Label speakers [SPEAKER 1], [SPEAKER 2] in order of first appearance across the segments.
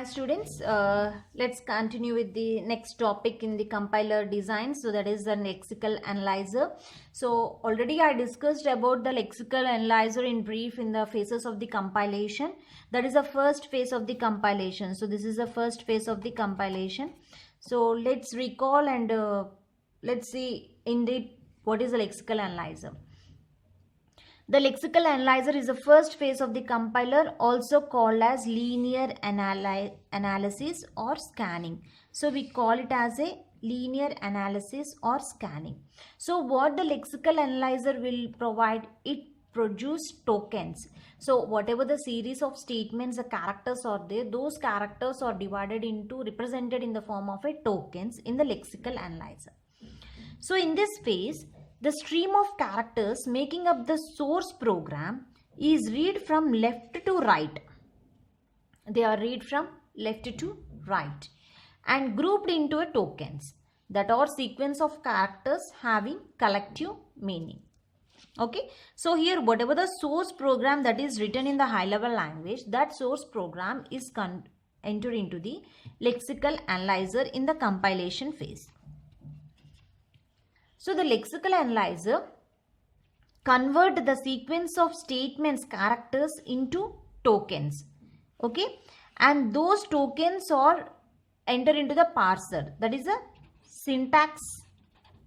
[SPEAKER 1] Hi students, let's continue with the next topic in the compiler design. So that is the lexical analyzer. So already I discussed about the lexical analyzer in brief in the phases of the compilation. That is the first phase of the compilation. So this is the first phase of the compilation. So let's recall and let's see indeed what is the lexical analyzer. The lexical analyzer is the first phase of the compiler, also called as linear analysis or scanning. So we call it as a linear analysis or scanning. So what the lexical analyzer will provide, it produce tokens. So whatever the series of statements, the characters are there, those characters are divided into, represented in the form of a tokens in the lexical analyzer. So in this phase, the stream of characters making up the source program is read from left to right. They are read from left to right and grouped into a tokens that are sequence of characters having collective meaning. Okay, so here whatever the source program that is written in the high level language, that source program is entered into the lexical analyzer in the compilation phase. So the lexical analyzer convert the sequence of statements characters into tokens. Okay, and those tokens are enter into the parser, that is a syntax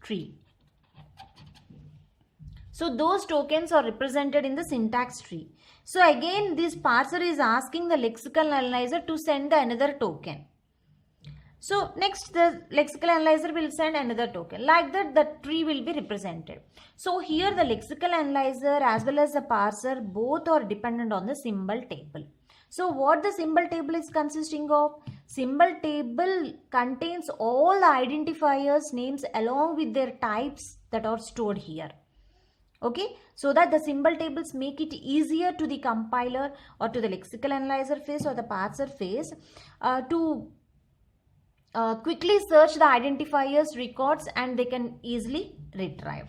[SPEAKER 1] tree. So those tokens are represented in the syntax tree. So again this parser is asking the lexical analyzer to send another token. So next the lexical analyzer will send another token. Like that the tree will be represented. So here the lexical analyzer as well as the parser both are dependent on the symbol table. So what the symbol table is consisting of? Symbol table contains all the identifiers names along with their types that are stored here. Okay, so that the symbol tables make it easier to the compiler or to the lexical analyzer phase or the parser phase to quickly search the identifiers records and they can easily retrieve.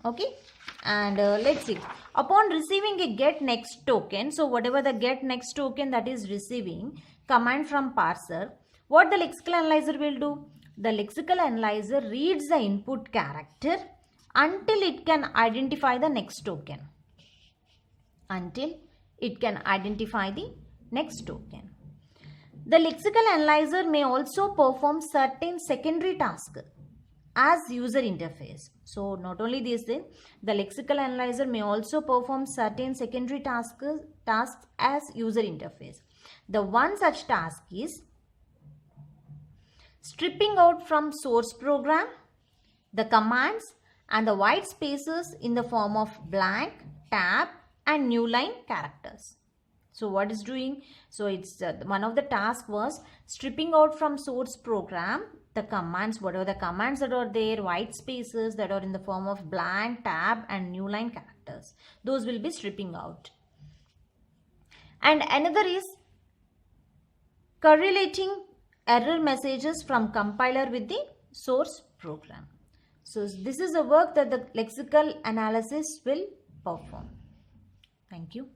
[SPEAKER 1] Okay, and let's see. Upon receiving a get next token, so whatever the get next token that is receiving command from parser, what the lexical analyzer will do? The lexical analyzer reads the input character until it can identify the next token. Until it can identify the next token. The lexical analyzer may also perform certain secondary tasks as user interface. So not only this thing, the lexical analyzer may also perform certain secondary tasks as user interface. The one such task is stripping out from source program the commands and the white spaces in the form of blank, tab and new line characters. So what is doing? So it's one of the tasks was stripping out from source program the commands, whatever the commands that are there, white spaces that are in the form of blank, tab and new line characters. Those will be stripping out. And another is correlating error messages from compiler with the source program. So this is a work that the lexical analysis will perform. Thank you.